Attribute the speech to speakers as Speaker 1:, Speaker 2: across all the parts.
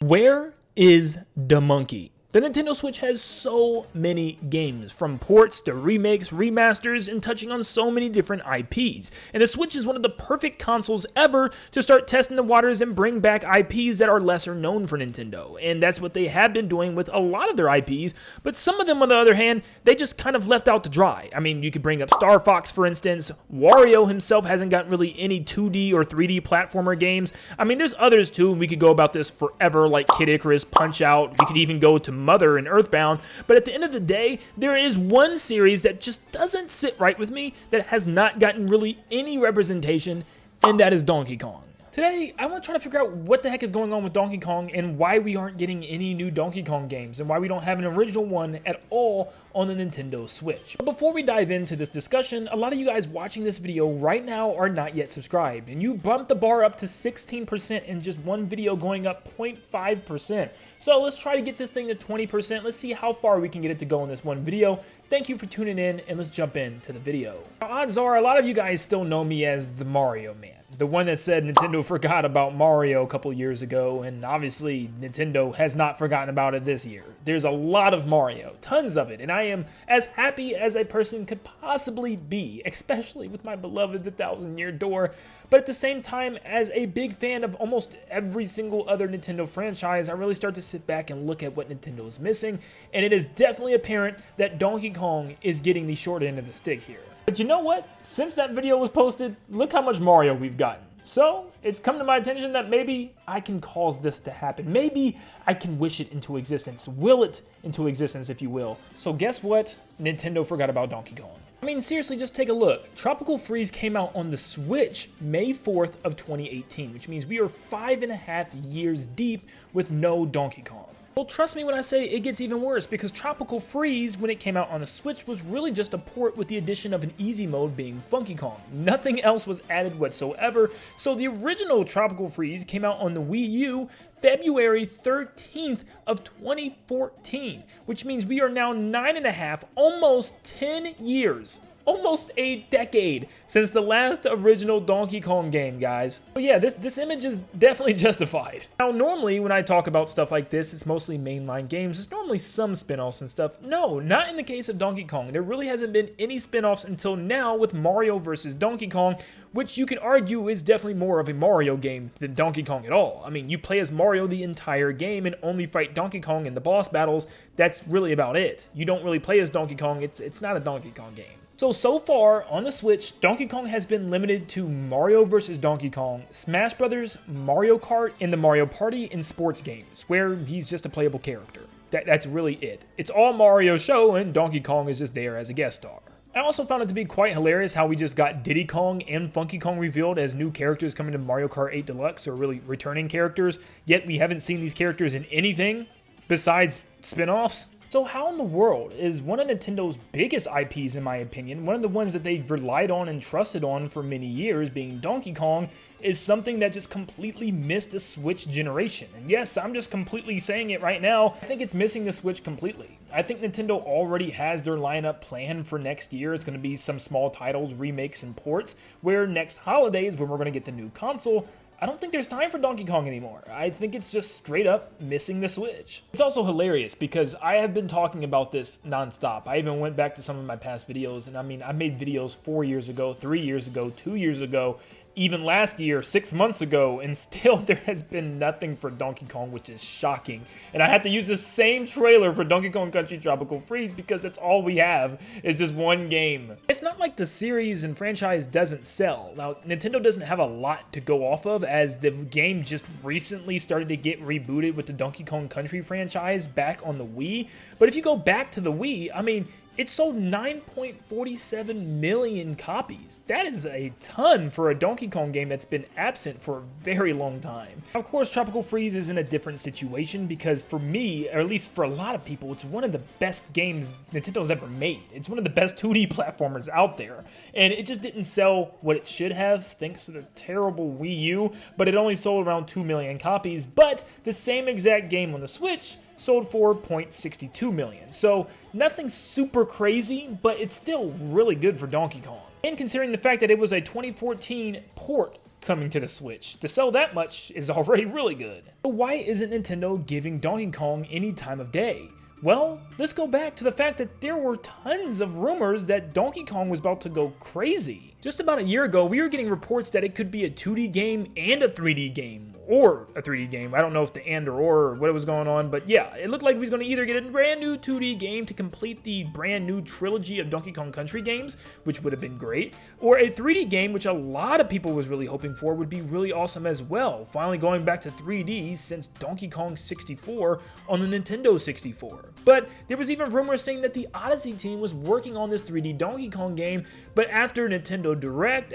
Speaker 1: Where is the monkey? The Nintendo Switch has so many games, from ports to remakes, remasters, and touching on so many different IPs. And the Switch is one of the perfect consoles ever to start testing the waters and bring back IPs that are lesser known for Nintendo. And that's what they have been doing with a lot of their IPs, but some of them, on the other hand, they just kind of left out to dry. I mean, you could bring up Star Fox, for instance. Wario himself hasn't gotten really any 2D or 3D platformer games. I mean, there's others too, and we could go about this forever, like Kid Icarus, Punch-Out. We could even go to Mother and Earthbound, but at the end of the day, there is one series that just doesn't sit right with me that has not gotten really any representation, and that is Donkey Kong. Today, I want to try to figure out what the heck is going on with Donkey Kong and why we aren't getting any new Donkey Kong games and why we don't have an original one at all on the Nintendo Switch. But before we dive into this discussion, a lot of you guys watching this video right now are not yet subscribed, and you bumped the bar up to 16% in just one video, going up 0.5%. So let's try to get this thing to 20%. Let's see how far we can get it to go in this one video. Thank you for tuning in, and let's jump into the video. Now, odds are a lot of you guys still know me as the Mario Man. The one that said Nintendo forgot about Mario a couple years ago, and obviously Nintendo has not forgotten about it this year. There's a lot of Mario, tons of it, and I am as happy as a person could possibly be, especially with my beloved The Thousand Year Door. But at the same time, as a big fan of almost every single other Nintendo franchise, I really start to sit back and look at what Nintendo is missing, and it is definitely apparent that Donkey Kong is getting the short end of the stick here. But you know what? Since that video was posted, look how much Mario we've gotten. So it's come to my attention that maybe I can cause this to happen. Maybe I can wish it into existence, will it into existence, if you will. So guess what? Nintendo forgot about Donkey Kong. I mean, seriously, just take a look. Tropical Freeze came out on the Switch May 4th of 2018, which means we are 5.5 years deep with no Donkey Kong. Well, trust me when I say it gets even worse, because Tropical Freeze, when it came out on the Switch, was really just a port with the addition of an easy mode being Funky Kong. Nothing else was added whatsoever, so the original Tropical Freeze came out on the Wii U February 13th of 2014, which means we are now 9.5, almost 10 years. Almost a decade since the last original Donkey Kong game, guys. So yeah, this image is definitely justified. Now, normally when I talk about stuff like this, it's mostly mainline games. There's normally some spin-offs and stuff. No, not in the case of Donkey Kong. There really hasn't been any spin-offs until now with Mario vs. Donkey Kong, which you can argue is definitely more of a Mario game than Donkey Kong at all. I mean, you play as Mario the entire game and only fight Donkey Kong in the boss battles. That's really about it. You don't really play as Donkey Kong. It's not a Donkey Kong game. So far on the Switch, Donkey Kong has been limited to Mario vs. Donkey Kong, Smash Brothers, Mario Kart, and the Mario Party and sports games, where he's just a playable character. That's really it. It's all Mario show, and Donkey Kong is just there as a guest star. I also found it to be quite hilarious how we just got Diddy Kong and Funky Kong revealed as new characters coming to Mario Kart 8 Deluxe, or really returning characters, yet we haven't seen these characters in anything besides spin-offs. So how in the world is one of Nintendo's biggest IPs, in my opinion, one of the ones that they've relied on and trusted on for many years, being Donkey Kong, is something that just completely missed the Switch generation? And yes, I'm just completely saying it right now. I think it's missing the Switch completely. I think Nintendo already has their lineup planned for next year. It's going to be some small titles, remakes, and ports, where next holidays, when we're going to get the new console, I don't think there's time for Donkey Kong anymore. I think it's just straight up missing the Switch. It's also hilarious because I have been talking about this nonstop. I even went back to some of my past videos, and I mean, I made videos 4 years ago, 3 years ago, 2 years ago, even last year, 6 months ago, and still there has been nothing for Donkey Kong, which is shocking. And I had to use the same trailer for Donkey Kong Country Tropical Freeze because that's all we have is this one game. It's not like the series and franchise doesn't sell. Now, Nintendo doesn't have a lot to go off of, as the game just recently started to get rebooted with the Donkey Kong Country franchise back on the Wii. But if you go back to the Wii, I mean, it sold 9.47 million copies. That is a ton for a Donkey Kong game that's been absent for a very long time. Of course, Tropical Freeze is in a different situation because for me, or at least for a lot of people, it's one of the best games Nintendo's ever made. It's one of the best 2D platformers out there. And it just didn't sell what it should have thanks to the terrible Wii U, but it only sold around 2 million copies. But the same exact game on the Switch sold for 0.62 million. So nothing super crazy, but it's still really good for Donkey Kong. And considering the fact that it was a 2014 port coming to the Switch. To sell that much is already really good. So why isn't Nintendo giving Donkey Kong any time of day? Well, let's go back to the fact that there were tons of rumors that Donkey Kong was about to go crazy. Just about a year ago, we were getting reports that it could be a 2D game and a 3D game, or a 3D game. I don't know if the and or what was going on, but yeah, it looked like we was going to either get a brand new 2D game to complete the brand new trilogy of Donkey Kong Country games, which would have been great, or a 3D game, which a lot of people was really hoping for, would be really awesome as well, finally going back to 3D since Donkey Kong 64 on the Nintendo 64. But there was even rumors saying that the Odyssey team was working on this 3D Donkey Kong game, but after Nintendo Direct,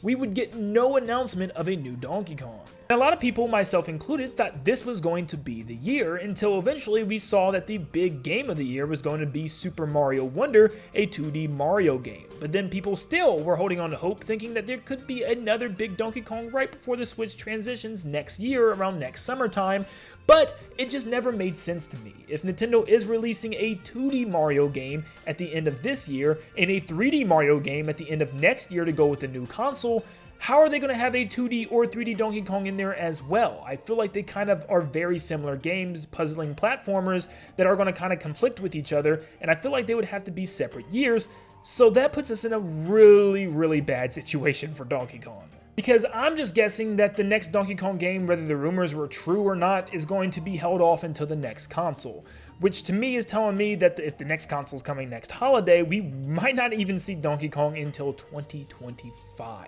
Speaker 1: we would get no announcement of a new Donkey Kong. And a lot of people, myself included, thought this was going to be the year until eventually we saw that the big game of the year was going to be Super Mario Wonder, a 2D Mario game. But then people still were holding on to hope, thinking that there could be another big Donkey Kong right before the Switch transitions next year, around next summertime. But it just never made sense to me. If Nintendo is releasing a 2D Mario game at the end of this year and a 3D Mario game at the end of next year to go with the new console, how are they going to have a 2D or 3D Donkey Kong in there as well? I feel like they kind of are very similar games, puzzling platformers that are going to kind of conflict with each other, and I feel like they would have to be separate years, so that puts us in a really, really bad situation for Donkey Kong. Because I'm just guessing that the next Donkey Kong game, whether the rumors were true or not, is going to be held off until the next console. Which to me is telling me that if the next console is coming next holiday, we might not even see Donkey Kong until 2025.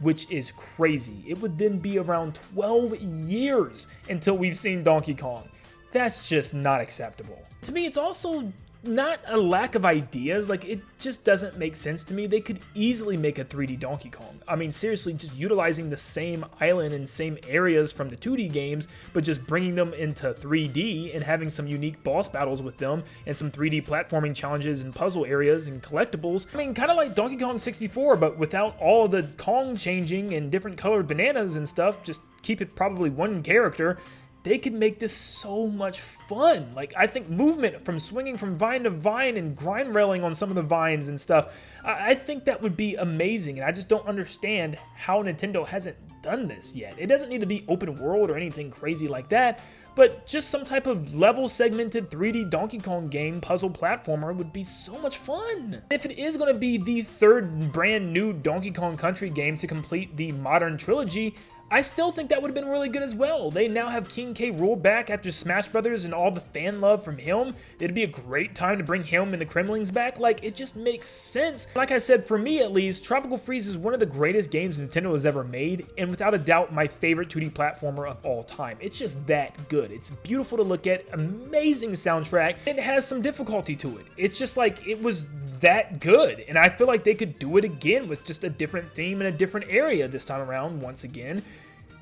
Speaker 1: Which is crazy. It would then be around 12 years until we've seen Donkey Kong. That's just not acceptable. To me, it's also not a lack of ideas, like it just doesn't make sense to me. They could easily make a 3D Donkey Kong. I mean, seriously, just utilizing the same island and same areas from the 2D games, but just bringing them into 3D and having some unique boss battles with them and some 3D platforming challenges and puzzle areas and collectibles. I mean, kind of like Donkey Kong 64, but without all the Kong changing and different colored bananas and stuff, just keep it probably one character. They could make this so much fun. Like, I think movement from swinging from vine to vine and grind railing on some of the vines and stuff, I think that would be amazing. And I just don't understand how Nintendo hasn't done this yet. It doesn't need to be open world or anything crazy like that, but just some type of level segmented 3D Donkey Kong game puzzle platformer would be so much fun. If it is going to be the third brand new Donkey Kong Country game to complete the modern trilogy, I still think that would have been really good as well. They now have King K. Rool back after Smash Brothers and all the fan love from him. It'd be a great time to bring him and the Kremlings back. Like, it just makes sense. Like I said, for me at least, Tropical Freeze is one of the greatest games Nintendo has ever made, and without a doubt, my favorite 2D platformer of all time. It's just that good. It's beautiful to look at, amazing soundtrack, and it has some difficulty to it. It's just like, it was that good, and I feel like they could do it again with just a different theme in a different area this time around once again.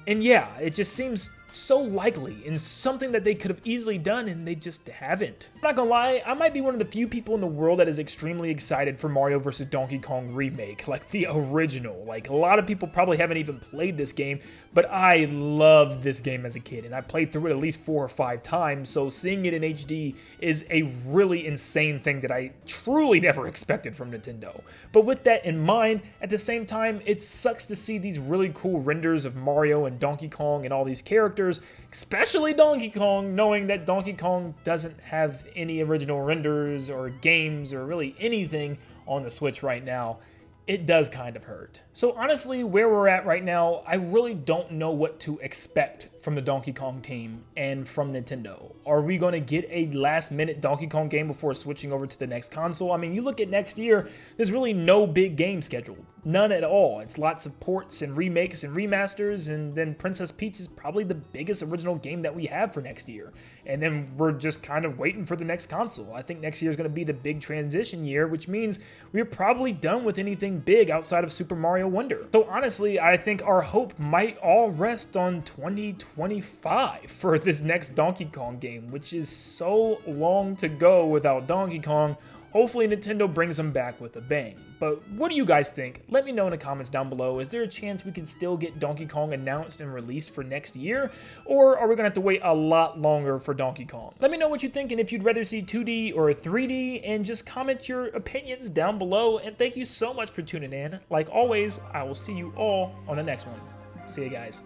Speaker 1: And yeah, it just seems so likely and something that they could have easily done, and they just haven't. I'm not gonna lie, I might be one of the few people in the world that is extremely excited for Mario vs. Donkey Kong Remake, like the original. Like, a lot of people probably haven't even played this game, but I loved this game as a kid, and I played through it at least 4 or 5 times, so seeing it in HD is a really insane thing that I truly never expected from Nintendo. But with that in mind, at the same time, it sucks to see these really cool renders of Mario and Donkey Kong and all these characters, especially Donkey Kong, knowing that Donkey Kong doesn't have any original renders or games or really anything on the Switch right now. It does kind of hurt. So honestly, where we're at right now, I really don't know what to expect from the Donkey Kong team and from Nintendo. Are we going to get a last-minute Donkey Kong game before switching over to the next console? I mean, you look at next year, there's really no big game scheduled. None at all. It's lots of ports and remakes and remasters, and then Princess Peach is probably the biggest original game that we have for next year. And then we're just kind of waiting for the next console. I think next year is going to be the big transition year, which means we're probably done with anything big outside of Super Mario Wonder. So honestly, I think our hope might all rest on 2025 for this next Donkey Kong game, which is so long to go without Donkey Kong Hopefully Nintendo brings them back with a bang. But what do you guys think? Let me know in the comments down below. Is there a chance we can still get Donkey Kong announced and released for next year? Or are we gonna have to wait a lot longer for Donkey Kong? Let me know what you think and if you'd rather see 2D or 3D, and just comment your opinions down below. And thank you so much for tuning in. Like always, I will see you all on the next one. See you guys.